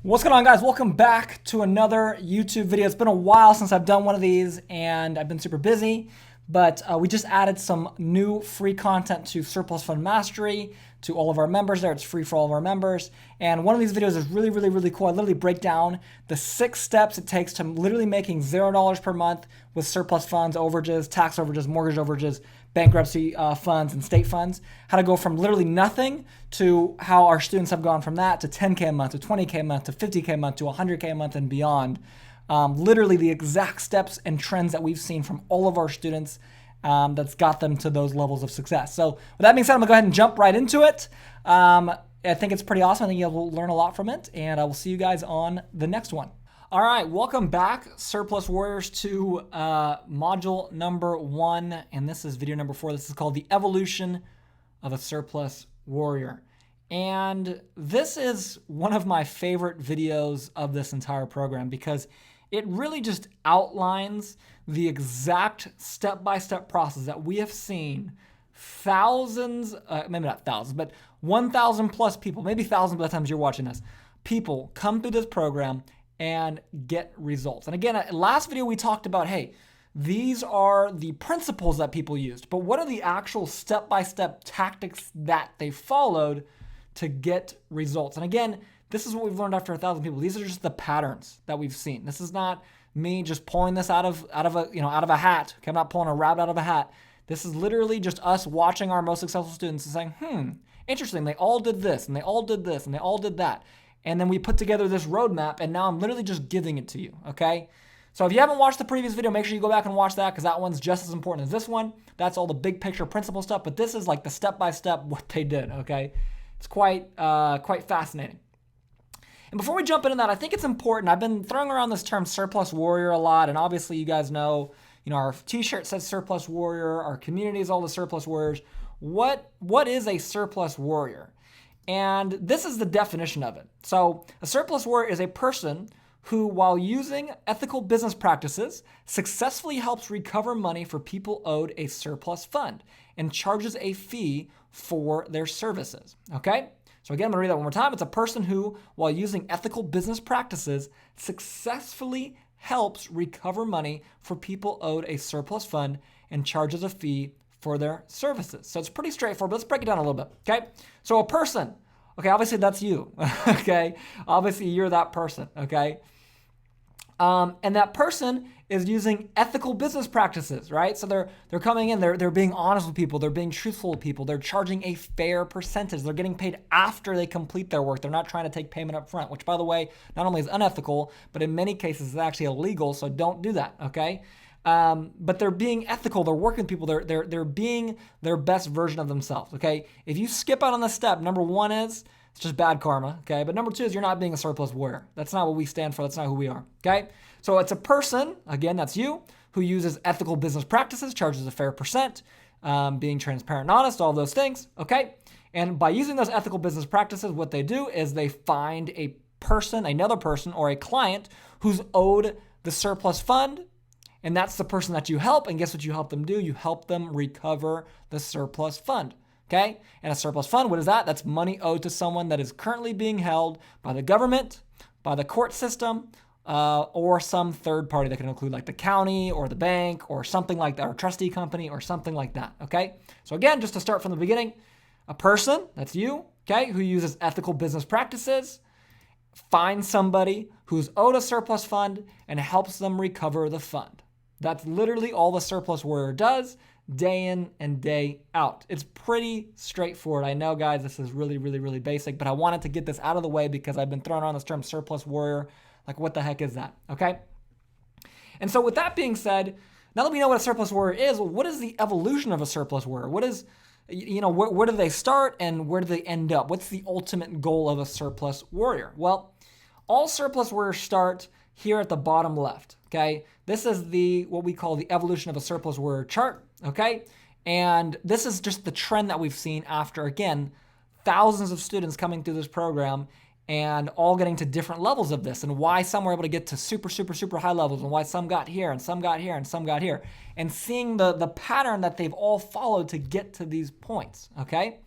What's going on, guys? Welcome back to another YouTube video. It's been a while since I've done one of these and I've been super busy, but we just added some new free content to Surplus Fund Mastery to all of our members there. It's free for all of our members. And one of these videos is really cool. I literally break down the 6 steps it takes to literally making $0 per month with surplus funds, overages, tax overages, mortgage overages, bankruptcy funds, and state funds. How to go from literally nothing to how our students have gone from that to 10K a month, to 20K a month, to 50K a month, to 100K a month and beyond. Literally the exact steps and trends that we've seen from all of our students that's got them to those levels of success. So with that being said, I'm gonna go ahead and jump right into it. I think it's pretty awesome. I think you'll learn a lot from it, and I will see you guys on the next one. All right, welcome back, Surplus Warriors, to module number 1, and this is video number 4. This is called The Evolution of a Surplus Warrior. And this is one of my favorite videos of this entire program because it really just outlines the exact step-by-step process that we have seen thousands, maybe not thousands, but 1,000 plus people, maybe thousands by the time you're watching this, people come through this program and get results. And again, last video we talked about, hey, these are the principles that people used, but what are the actual step-by-step tactics that they followed to get results? And again, this is what we've learned after 1,000 people. These are just the patterns that we've seen. This is not me just pulling this out of a hat. Okay, I'm not pulling a rabbit out of a hat. This is literally just us watching our most successful students and saying, interesting, they all did this, and they all did this, and they all did that. And then we put together this roadmap, and now I'm literally just giving it to you, okay? So if you haven't watched the previous video, make sure you go back and watch that because that one's just as important as this one. That's all the big picture principle stuff, but this is like the step-by-step what they did, okay? It's quite fascinating. And before we jump into that, I think it's important. I've been throwing around this term surplus warrior a lot, and obviously you guys know, our t-shirt says surplus warrior, our community is all the surplus warriors. What is a surplus warrior? And this is the definition of it. So a surplus warrior is a person who, while using ethical business practices, successfully helps recover money for people owed a surplus fund and charges a fee for their services, okay? So again, I'm gonna read that one more time. It's a person who, while using ethical business practices, successfully helps recover money for people owed a surplus fund and charges a fee for their services. So it's pretty straightforward, but let's break it down a little bit, okay? So a person, okay, obviously that's you, okay? Obviously you're that person, okay? And that person is using ethical business practices, right? So they're coming in, they're being honest with people, they're being truthful with people, they're charging a fair percentage, they're getting paid after they complete their work, they're not trying to take payment up front, which by the way, not only is unethical, but in many cases is actually illegal, so don't do that, okay? But they're being ethical, they're working with people, they're being their best version of themselves, okay? If you skip out on this step, number 1 is, it's just bad karma, okay? But number 2 is you're not being a surplus warrior. That's not what we stand for, that's not who we are, okay? So it's a person, again, that's you, who uses ethical business practices, charges a fair percent, being transparent and honest, all those things, okay? And by using those ethical business practices, what they do is they find a person, another person, or a client who's owed the surplus fund, and that's the person that you help, and guess what you help them do? You help them recover the surplus fund, okay? And a surplus fund, what is that? That's money owed to someone that is currently being held by the government, by the court system, or some third party that can include like the county or the bank or something like that, or a trustee company or something like that, okay? So again, just to start from the beginning, a person, that's you, okay, who uses ethical business practices, finds somebody who's owed a surplus fund and helps them recover the fund. That's literally all the surplus warrior does day in and day out. It's pretty straightforward. I know, guys, this is really basic, but I wanted to get this out of the way because I've been throwing around this term surplus warrior. Like, what the heck is that, okay? And so with that being said, now that we know what a surplus warrior is, what is the evolution of a surplus warrior? What is, where do they start and where do they end up? What's the ultimate goal of a surplus warrior? Well, all surplus warriors start here at the bottom left, okay? This is what we call the evolution of a surplus warrior chart, okay? And this is just the trend that we've seen after, again, thousands of students coming through this program and all getting to different levels of this, and why some were able to get to super high levels, and why some got here, and some got here, and some got here, and seeing the pattern that they've all followed to get to these points, okay?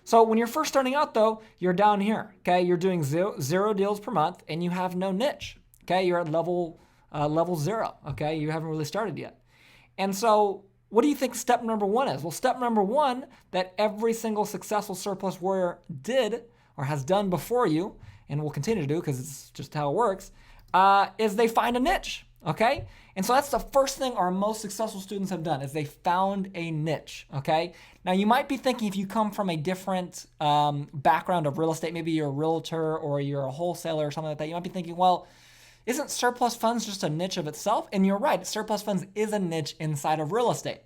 So when you're first starting out though, you're down here, okay? You're doing zero deals per month and you have no niche, okay? You're at level 0, okay? You haven't really started yet. And so what do you think step number 1 is? Well, step number 1 that every single successful surplus warrior did or has done before you, and will continue to do because it's just how it works, is they find a niche, okay? And so that's the first thing our most successful students have done is they found a niche, okay? Now you might be thinking if you come from a different background of real estate, maybe you're a realtor or you're a wholesaler or something like that, you might be thinking, well, isn't surplus funds just a niche of itself? And you're right, surplus funds is a niche inside of real estate.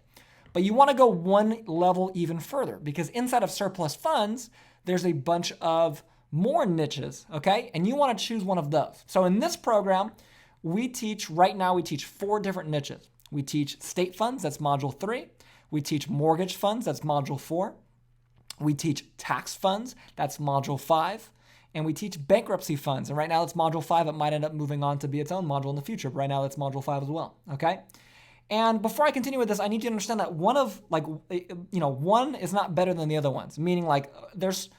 But you want to go one level even further because inside of surplus funds, there's a bunch of more niches, okay? And you want to choose one of those. So in this program, right now we teach 4 different niches. We teach state funds, that's module 3. We teach mortgage funds, that's module 4. We teach tax funds, that's module 5. And we teach bankruptcy funds. And right now it's module 5. It might end up moving on to be its own module in the future. But right now it's module 5 as well, okay? And before I continue with this, I need you to understand that one is not better than the other ones. Meaning like there's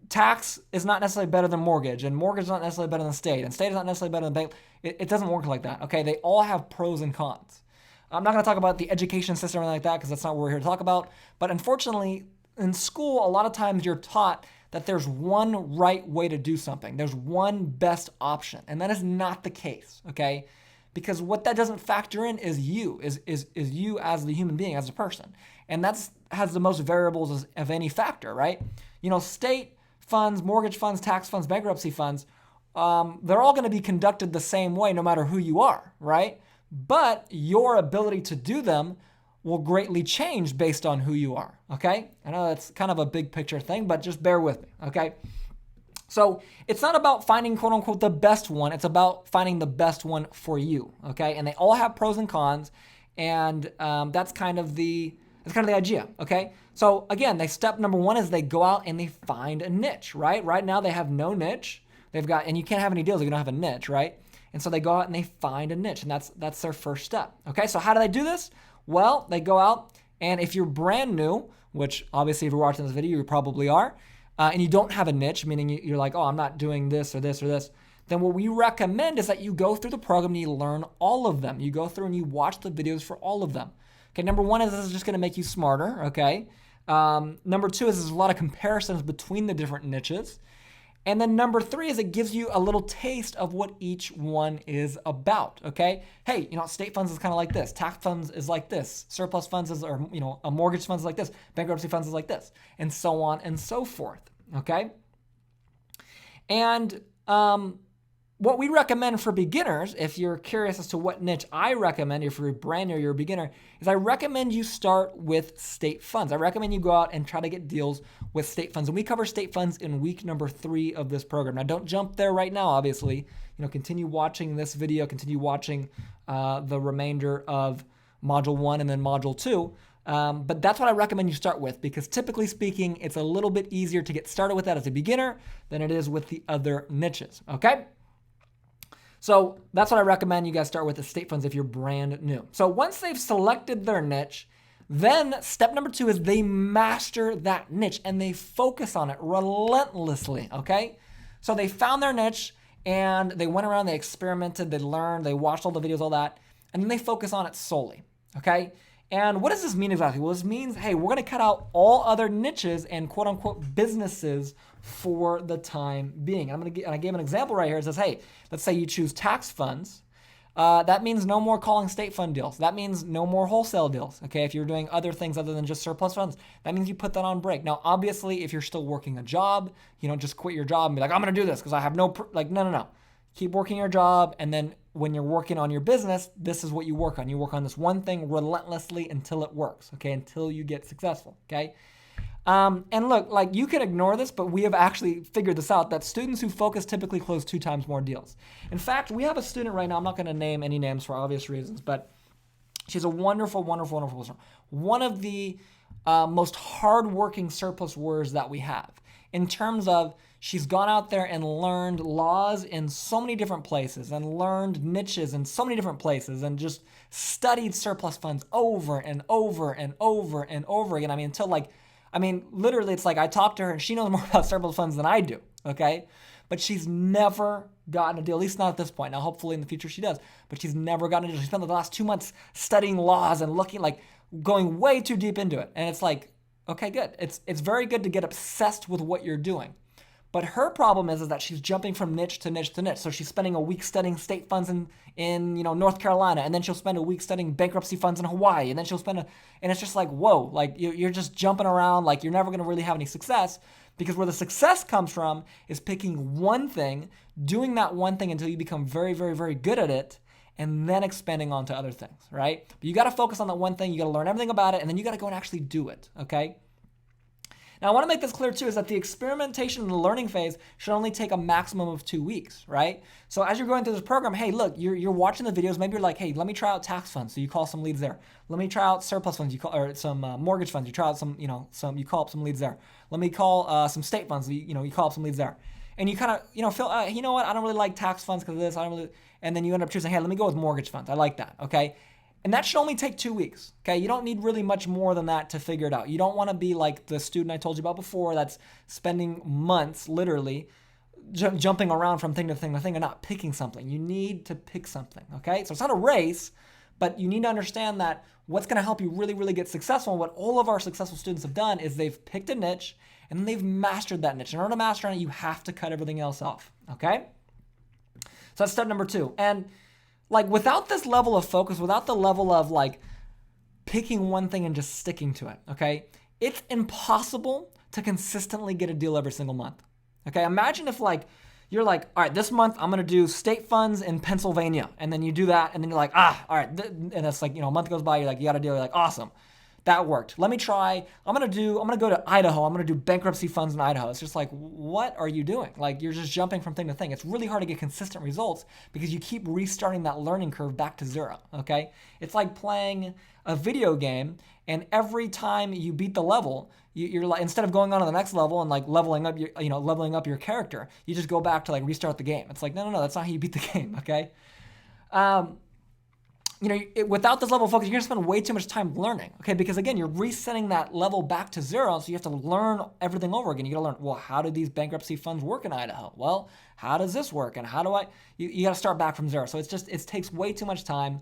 tax is not necessarily better than mortgage, and mortgage is not necessarily better than state, and state is not necessarily better than bank. It doesn't work like that, okay? They all have pros and cons. I'm not going to talk about the education system or anything like that because that's not what we're here to talk about. But unfortunately, in school, a lot of times you're taught that there's one right way to do something. There's one best option, and that is not the case, okay? Because what that doesn't factor in is you, is you as the human being, as a person. And that's has the most variables of any factor, right? You know, state funds, mortgage funds, tax funds, bankruptcy funds, they're all going to be conducted the same way no matter who you are, right? But your ability to do them will greatly change based on who you are, okay? I know that's kind of a big picture thing, but just bear with me, okay? So it's not about finding quote unquote the best one, it's about finding the best one for you, okay? And they all have pros and cons, and that's kind of the idea, okay? So again, step number 1 is they go out and they find a niche, right? Right now they have no niche. And you can't have any deals if you don't have a niche, right? And so they go out and they find a niche, and that's their first step, okay? So how do they do this? Well, they go out, and if you're brand new, which obviously if you're watching this video, you probably are, and you don't have a niche, meaning you're like, oh, I'm not doing this or this or this, then what we recommend is that you go through the program and you learn all of them. You go through and you watch the videos for all of them. Okay, number 1 is this is just going to make you smarter, okay? Number 2 is there's a lot of comparisons between the different niches. And then number 3 is it gives you a little taste of what each one is about, okay? Hey, state funds is kind of like this. Tax funds is like this. Surplus funds is, or, a mortgage funds is like this. Bankruptcy funds is like this. And so on and so forth, okay? And what we recommend for beginners, if you're curious as to what niche I recommend, if you're brand new or you're a beginner, is I recommend you start with state funds. I recommend you go out and try to get deals with state funds. And we cover state funds in week number 3 of this program. Now, don't jump there right now, obviously. Continue watching this video, continue watching the remainder of module 1 and then module 2. But that's what I recommend you start with because typically speaking, it's a little bit easier to get started with that as a beginner than it is with the other niches, okay? So that's what I recommend you guys start with the state funds if you're brand new. So once they've selected their niche, then step number 2 is they master that niche and they focus on it relentlessly, okay? So they found their niche and they went around, they experimented, they learned, they watched all the videos, all that, and then they focus on it solely, okay? And what does this mean exactly? Well, this means, hey, we're going to cut out all other niches and quote unquote businesses for the time being. I gave an example right here. It says, hey, let's say you choose tax funds. That means no more calling state fund deals. That means no more wholesale deals. Okay, if you're doing other things other than just surplus funds, that means you put that on break. Now, obviously, if you're still working a job, you don't just quit your job and be like, I'm going to do this because I have no, no. Keep working your job, and then when you're working on your business, this is what you work on. You work on this one thing relentlessly until it works, okay, until you get successful, okay? And look, you can ignore this, but we have actually figured this out, that students who focus typically close 2 times more deals. In fact, we have a student right now, I'm not going to name any names for obvious reasons, but she's a wonderful, wonderful, wonderful person. One of the most hardworking surplus warriors that we have in terms of she's gone out there and learned laws in so many different places and learned niches in so many different places and just studied surplus funds over and over and over and over again. I mean, until I mean, literally, it's like I talked to her and she knows more about surplus funds than I do, okay? But she's never gotten a deal, at least not at this point. Now, hopefully in the future she does, but she's never gotten a deal. She spent the last 2 months studying laws and looking, like, going way too deep into it. And it's like, okay, good. It's very good to get obsessed with what you're doing. But her problem is that she's jumping from niche to niche to niche. So she's spending a week studying state funds in North Carolina, and then she'll spend a week studying bankruptcy funds in Hawaii, and then she'll spend and it's just like, whoa, like you're just jumping around, like you're never going to really have any success, because where the success comes from is picking one thing, doing that one thing until you become very, very, very good at it, and then expanding on to other things, right? But you got to focus on that one thing. You got to learn everything about it, and then you got to go and actually do it, okay? Now, I want to make this clear, too, is that the experimentation and the learning phase should only take a maximum of 2 weeks, right? So as you're going through this program, hey, look, you're watching the videos. Maybe you're like, hey, let me try out tax funds. So you call some leads there. Let me try out surplus funds. Or some mortgage funds. You try out some, you call up some leads there. Let me call some state funds. You call up some leads there. And you kind of, feel, you know what? I don't really like tax funds because of this. I don't really. And then you end up choosing, hey, let me go with mortgage funds. I like that, okay? And that should only take 2 weeks, okay? You don't need really much more than that to figure it out. You don't want to be like the student I told you about before that's spending months, literally, jumping around from thing to thing to thing and not picking something. You need to pick something, okay? So it's not a race, but you need to understand that what's going to help you really, really get successful, and what all of our successful students have done is they've picked a niche and then they've mastered that niche. In order to master it, you have to cut everything else off, okay? So that's step number 2. And like without this level of focus, without the level of like picking one thing and just sticking to it, okay, it's impossible to consistently get a deal every single month. Okay, imagine if like you're like, all right, this month I'm gonna do state funds in Pennsylvania, and then you do that, and then you're like, all right, and it's like, a month goes by, you're like, you got a deal, you're like, awesome, that worked. Let me try. I'm gonna go to Idaho. I'm gonna do bankruptcy funds in Idaho. It's just like, what are you doing? Like, you're just jumping from thing to thing. It's really hard to get consistent results because you keep restarting that learning curve back to zero, okay? It's like playing a video game, and every time you beat the level, you're like, instead of going on to the next level and like leveling up your character, you just go back to like restart the game. It's like, no, that's not how you beat the game, okay? Without this level of focus, you're gonna spend way too much time learning, okay? Because again, you're resetting that level back to zero, so you have to learn everything over again. You gotta learn, well, how do these bankruptcy funds work in Idaho? Well, how does this work? And how do you gotta start back from zero. So it takes way too much time.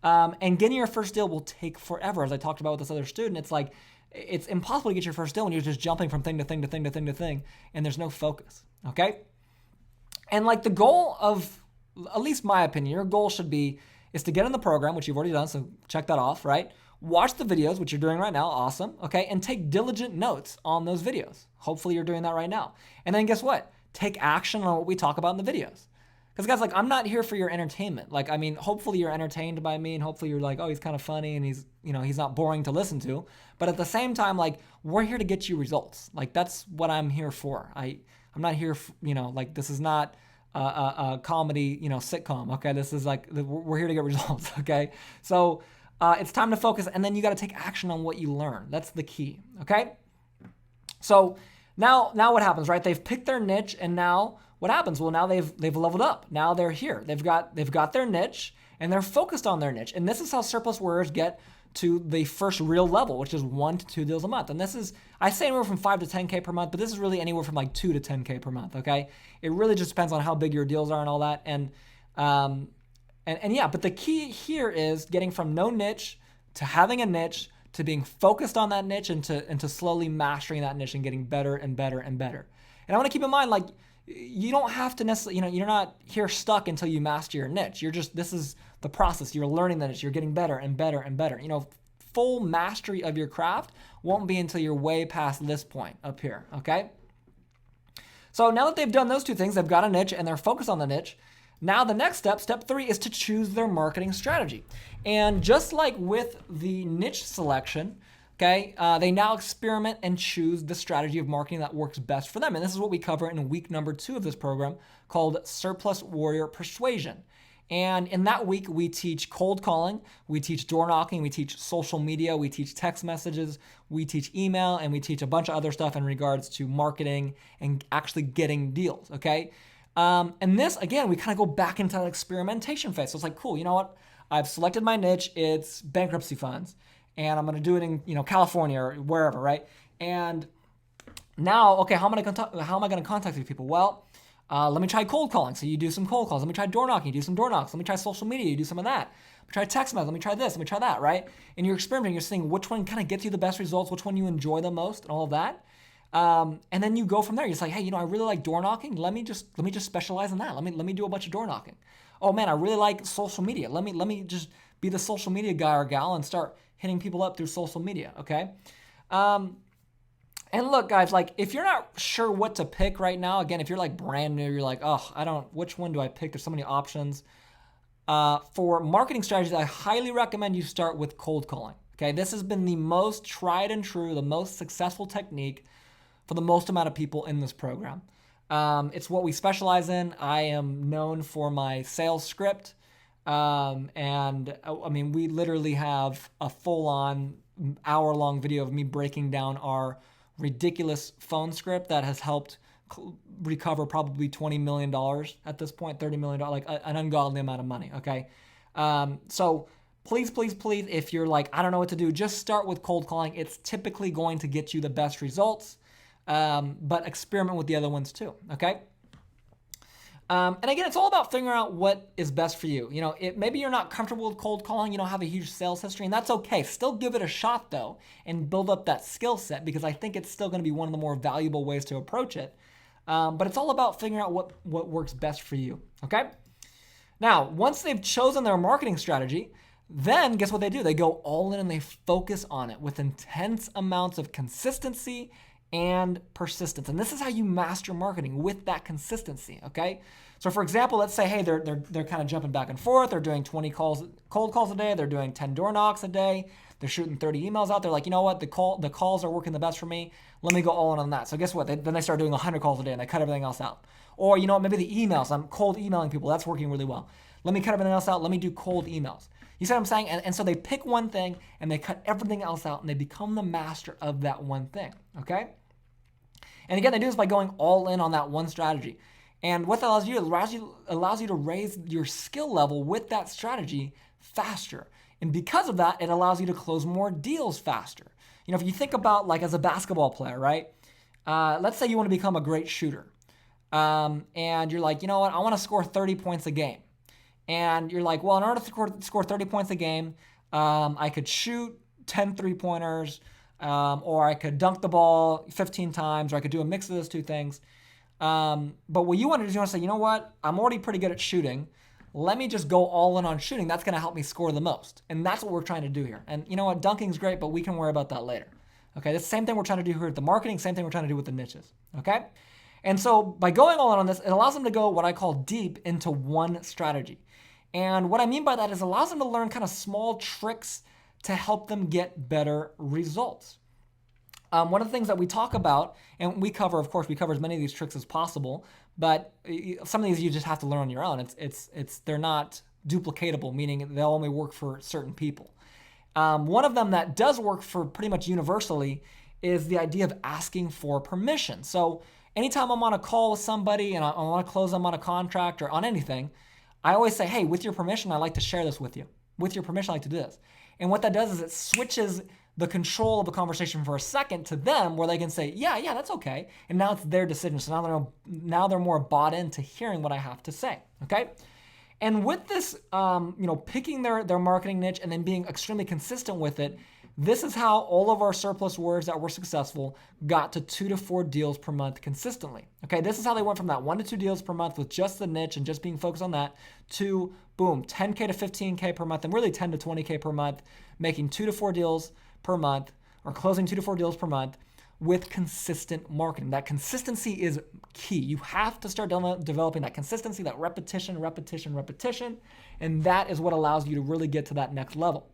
And getting your first deal will take forever. As I talked about with this other student, it's like, it's impossible to get your first deal when you're just jumping from thing to thing to thing to thing to thing, and there's no focus, okay? And like the goal of, at least my opinion, your goal should be, is to get in the program, which you've already done, so check that off, right? Watch the videos, which you're doing right now, awesome, okay? And take diligent notes on those videos. Hopefully you're doing that right now. And then guess what? Take action on what we talk about in the videos. Because guys, like, I'm not here for your entertainment. Like, I mean, hopefully you're entertained by me, and hopefully you're like, oh, he's kind of funny, and he's not boring to listen to. But at the same time, like, we're here to get you results. Like, that's what I'm here for. I'm not here, like, this is not a comedy, sitcom, okay? This is like, we're here to get results, okay? So it's time to focus, and then you got to take action on what you learn. That's the key, okay? So now what happens, right? They've picked their niche, and now what happens? Well, now they've leveled up. Now they're here. They've got their niche, and they're focused on their niche. And this is how surplus warriors get to the first real level, which is 1 to 2 deals a month. And this is, I say anywhere from 5 to 10K per month, but this is really anywhere from like 2 to 10K per month, okay? It really just depends on how big your deals are and all that. And yeah, but the key here is getting from no niche to having a niche to being focused on that niche and to slowly mastering that niche and getting better and better and better. And I want to keep in mind, like, you don't have to necessarily, you're not here stuck until you master your niche. This is the process. You're learning the niche. You're getting better and better and better. Full mastery of your craft won't be until you're way past this point up here, okay? So now that they've done those two things, they've got a niche and they're focused on the niche. Now the next step, step 3, is to choose their marketing strategy. And just like with the niche selection, okay, they now experiment and choose the strategy of marketing that works best for them. And this is what we cover in week number 2 of this program, called Surplus Warrior Persuasion. And in that week, we teach cold calling, we teach door knocking, we teach social media, we teach text messages, we teach email, and we teach a bunch of other stuff in regards to marketing and actually getting deals, okay? And this, again, we kind of go back into that experimentation phase. So it's like, cool, you know what? I've selected my niche, it's bankruptcy funds. And I'm going to do it in, California or wherever, right? And now, okay, how am I going to contact these people? Well, let me try cold calling. So you do some cold calls. Let me try door knocking. You do some door knocks. Let me try social media. You do some of that. Let me try text message. Let me try this. Let me try that, right? And you're experimenting. You're seeing which one kind of gets you the best results, which one you enjoy the most, and all of that. And then you go from there. You're just like, hey, I really like door knocking. Let me just specialize in that. Let me do a bunch of door knocking. Oh man, I really like social media. Let me just be the social media guy or gal and start hitting people up through social media. Okay. And look, guys, like if you're not sure what to pick right now, again, if you're like brand new, you're like, oh, which one do I pick? There's so many options. For marketing strategies, I highly recommend you start with cold calling. Okay, this has been the most tried and true, the most successful technique for the most amount of people in this program. It's what we specialize in. I am known for my sales script. And I mean, we literally have a full-on hour-long video of me breaking down our ridiculous phone script that has helped recover probably $20 million at this point, $30 million, like an ungodly amount of money, okay? So please, if you're like, I don't know what to do, just start with cold calling. It's typically going to get you the best results, but experiment with the other ones too, okay? And again, it's all about figuring out what is best for you. Maybe you're not comfortable with cold calling, you don't have a huge sales history, and that's okay. Still give it a shot though, and build up that skill set, because I think it's still going to be one of the more valuable ways to approach it. But it's all about figuring out what works best for you, okay? Now, once they've chosen their marketing strategy, then guess what they do? They go all in and they focus on it with intense amounts of consistency and persistence. And this is how you master marketing, with that consistency, okay? So for example, let's say, hey, they're kind of jumping back and forth. They're doing 20 cold calls a day. They're doing 10 door knocks a day. They're shooting 30 emails out. They're like, you know what? The calls are working the best for me. Let me go all in on that. So guess what? Then they start doing 100 calls a day and they cut everything else out. Or you know what? Maybe the emails. I'm cold emailing people. That's working really well. Let me cut everything else out. Let me do cold emails. You see what I'm saying? And so they pick one thing and they cut everything else out and they become the master of that one thing, okay? And again, they do this by going all in on that one strategy. And what that allows you, it allows you to raise your skill level with that strategy faster. And because of that, it allows you to close more deals faster. If you think about like as a basketball player, right? Let's say you want to become a great shooter. And you're like, you know what? I want to score 30 points a game. And you're like, well, in order to score 30 points a game, I could shoot 10 3-pointers, or I could dunk the ball 15 times, or I could do a mix of those two things. But what you want to do is you want to say, you know what? I'm already pretty good at shooting. Let me just go all in on shooting. That's going to help me score the most. And that's what we're trying to do here. And you know what? Dunking is great, but we can worry about that later. Okay, that's the same thing we're trying to do here with the marketing, same thing we're trying to do with the niches. Okay? And so by going all in on this, it allows them to go what I call deep into one strategy. And what I mean by that is it allows them to learn kind of small tricks to help them get better results. One of the things that we talk about, and we cover, of course, we cover as many of these tricks as possible, but some of these you just have to learn on your own. They're not duplicatable, meaning they'll only work for certain people. One of them that does work for pretty much universally is the idea of asking for permission. So anytime I'm on a call with somebody and I want to close them on a contract or on anything, I always say, hey, with your permission, I'd like to share this with you. With your permission, I'd like to do this. And what that does is it switches the control of the conversation for a second to them, where they can say, yeah, that's okay. And now it's their decision. So now they're more bought into hearing what I have to say, okay? And with this, picking their marketing niche and then being extremely consistent with it, this is how all of our surplus warriors that were successful got to 2 to 4 deals per month consistently. Okay, this is how they went from that 1 to 2 deals per month with just the niche and just being focused on that to, boom, 10K to 15K per month and really 10 to 20K per month, making 2 to 4 deals per month or closing 2 to 4 deals per month with consistent marketing. That consistency is key. You have to start developing that consistency, that repetition, and that is what allows you to really get to that next level.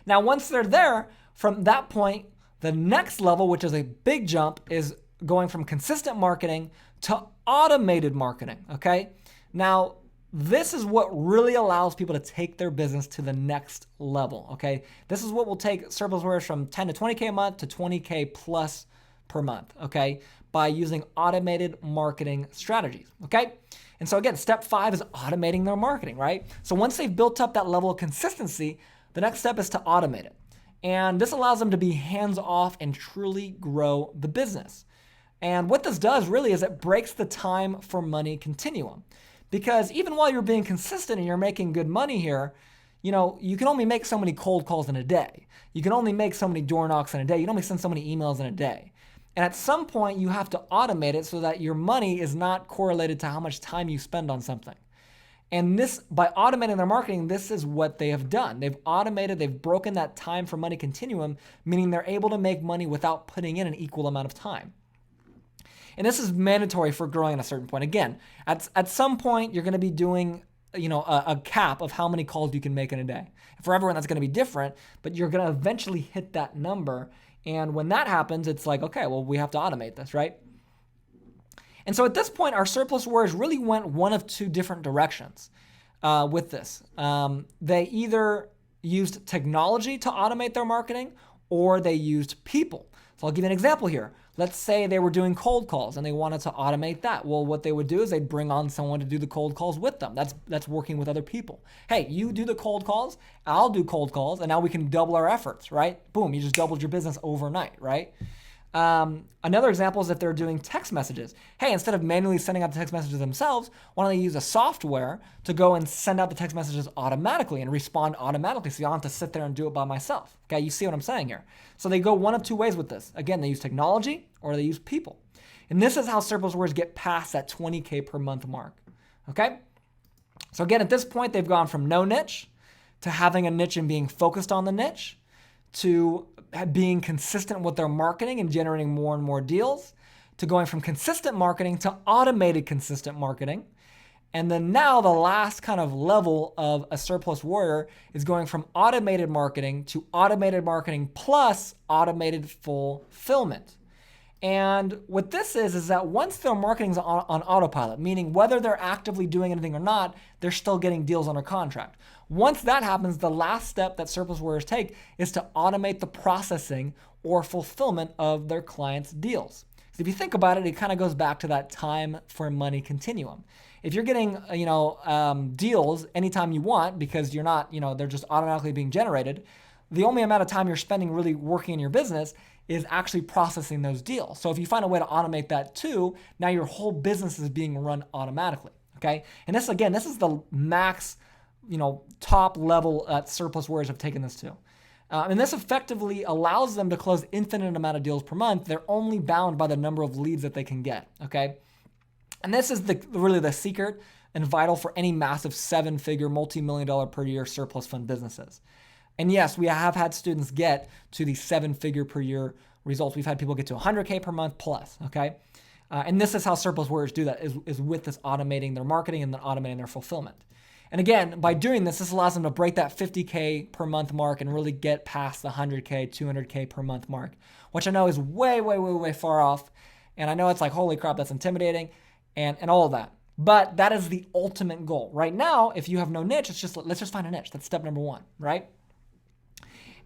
Now, once they're there, from that point, the next level, which is a big jump, is going from consistent marketing to automated marketing, okay? Now, this is what really allows people to take their business to the next level, okay? This is what will take surplus warriors from 10 to 20K a month to 20K plus per month, okay? By using automated marketing strategies, okay? And so again, step 5 is automating their marketing, right? So once they've built up that level of consistency, the next step is to automate it. And this allows them to be hands-off and truly grow the business. And what this does really is it breaks the time for money continuum. Because even while you're being consistent and you're making good money here, you can only make so many cold calls in a day. You can only make so many door knocks in a day. You can only send so many emails in a day. And at some point, you have to automate it so that your money is not correlated to how much time you spend on something. And this, by automating their marketing, this is what they have done. They've automated, they've broken that time for money continuum, meaning they're able to make money without putting in an equal amount of time. And this is mandatory for growing at a certain point. Again, at some point, you're going to be doing a cap of how many calls you can make in a day. For everyone, that's going to be different, but you're going to eventually hit that number. And when that happens, it's like, okay, well, we have to automate this, right? And so at this point, our surplus warriors really went one of two different directions with this. They either used technology to automate their marketing, or they used people. So I'll give you an example here. Let's say they were doing cold calls and they wanted to automate that. Well, what they would do is they'd bring on someone to do the cold calls with them. That's working with other people. Hey, you do the cold calls, I'll do cold calls, and now we can double our efforts, right? Boom, you just doubled your business overnight, right? Another example is if they're doing text messages. Hey, instead of manually sending out the text messages themselves, why don't they use a software to go and send out the text messages automatically and respond automatically so you don't have to sit there and do it by myself. Okay, you see what I'm saying here? So they go one of two ways with this. Again, they use technology or they use people. And this is how surplus warriors get past that 20K per month mark. Okay? So again, at this point, they've gone from no niche to having a niche and being focused on the niche to being consistent with their marketing and generating more and more deals, to going from consistent marketing to automated consistent marketing. And then now the last kind of level of a surplus warrior is going from automated marketing to automated marketing plus automated fulfillment. And what this is that once their marketing is on autopilot, meaning whether they're actively doing anything or not, they're still getting deals under contract. Once that happens, the last step that surplus warriors take is to automate the processing or fulfillment of their clients' deals. So if you think about it, it kind of goes back to that time for money continuum. If you're getting, deals anytime you want because you're not, they're just automatically being generated, the only amount of time you're spending really working in your business is actually processing those deals. So if you find a way to automate that too, now your whole business is being run automatically, okay? And this is the max, top level that surplus warriors have taken this to. And this effectively allows them to close infinite amount of deals per month. They're only bound by the number of leads that they can get, okay? And this is really the secret and vital for any massive 7-figure, multi-million-dollar per year surplus fund businesses. And yes, we have had students get to the 7-figure per year results. We've had people get to 100K per month plus, okay? And this is how surplus warriors do that, is with this automating their marketing and then automating their fulfillment. And again, by doing this allows them to break that 50K per month mark and really get past the 100K, 200K per month mark, which I know is way, way, way, way far off. And I know it's like, holy crap, that's intimidating and all of that. But that is the ultimate goal. Right now, if you have no niche, let's just find a niche. That's step number one, right?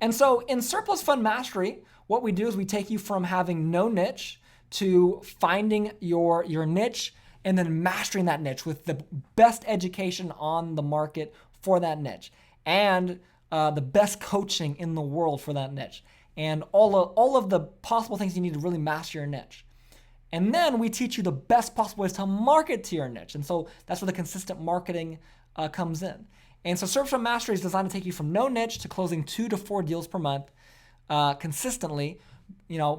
And so in Surplus Fund Mastery, what we do is we take you from having no niche to finding your niche and then mastering that niche with the best education on the market for that niche and the best coaching in the world for that niche and all of the possible things you need to really master your niche. And then we teach you the best possible ways to market to your niche. And so that's where the consistent marketing comes in. And so Surplus Fund Mastery is designed to take you from no niche to closing 2 to 4 deals per month consistently,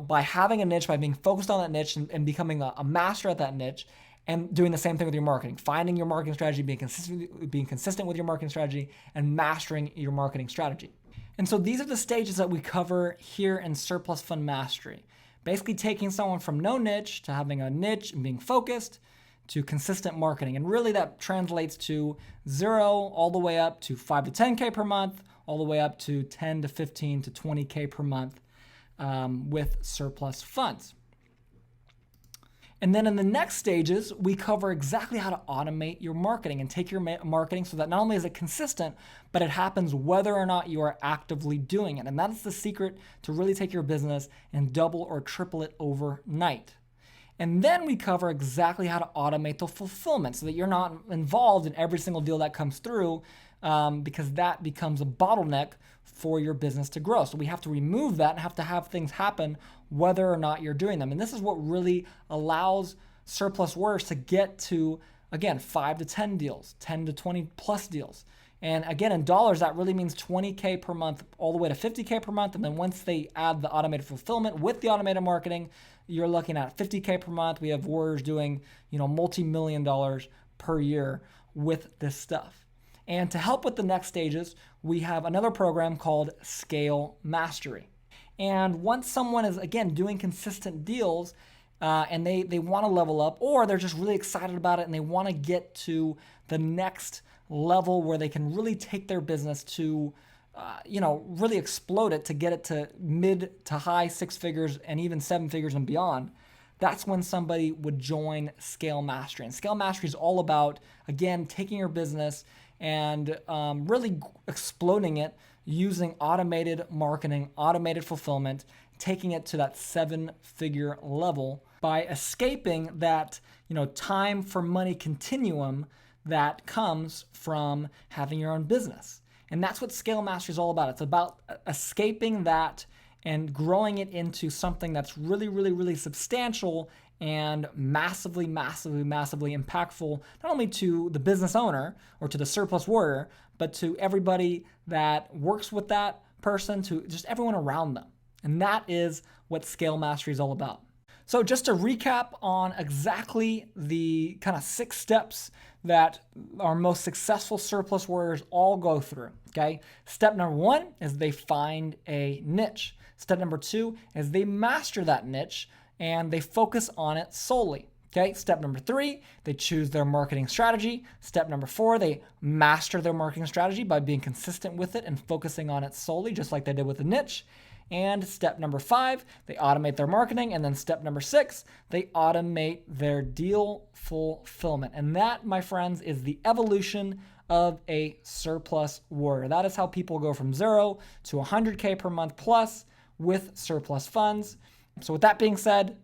by having a niche, by being focused on that niche and becoming a master at that niche and doing the same thing with your marketing, finding your marketing strategy, being consistent with your marketing strategy and mastering your marketing strategy. And so these are the stages that we cover here in Surplus Fund Mastery. Basically taking someone from no niche to having a niche and being focused to consistent marketing. And really that translates to 0 all the way up to 5 to 10K per month, all the way up to 10 to 15 to 20K per month with surplus funds. And then in the next stages, we cover exactly how to automate your marketing and take your marketing so that not only is it consistent, but it happens whether or not you are actively doing it. And that's the secret to really take your business and double or triple it overnight. And then we cover exactly how to automate the fulfillment so that you're not involved in every single deal that comes through, because that becomes a bottleneck for your business to grow. So we have to remove that and have to have things happen whether or not you're doing them. And this is what really allows surplus warriors to get to, again, 5 to 10 deals, 10 to 20 plus deals. And again, in dollars, that really means 20K per month all the way to 50K per month. And then once they add the automated fulfillment with the automated marketing, you're looking at 50K per month. We have warriors doing, multi-million dollars per year with this stuff. And to help with the next stages, we have another program called Scale Mastery. And once someone is, again, doing consistent deals, and they want to level up, or they're just really excited about it and they want to get to the next level where they can really take their business to, really explode it to get it to mid to high 6 figures and even 7 figures and beyond, that's when somebody would join Scale Mastery. And Scale Mastery is all about, again, taking your business and really exploding it using automated marketing, automated fulfillment, taking it to that 7-figure level by escaping that, time for money continuum that comes from having your own business. And that's what Scale Mastery is all about. It's about escaping that and growing it into something that's really, really, really substantial and massively, massively, massively impactful, not only to the business owner or to the surplus warrior, but to everybody that works with that person, to just everyone around them. And that is what Scale Mastery is all about. So just to recap on exactly the kind of 6 steps that our most successful surplus warriors all go through, okay? Step number 1 is they find a niche. Step number 2 is they master that niche and they focus on it solely. Okay, step number 3, they choose their marketing strategy. Step number 4, they master their marketing strategy by being consistent with it and focusing on it solely, just like they did with the niche. And step number 5, they automate their marketing. And then step number 6, they automate their deal fulfillment. And that, my friends, is the evolution of a surplus warrior. That is how people go from 0 to 100K per month plus with surplus funds. So with that being said,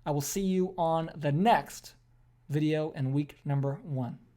I will see you on the next video in week number 1.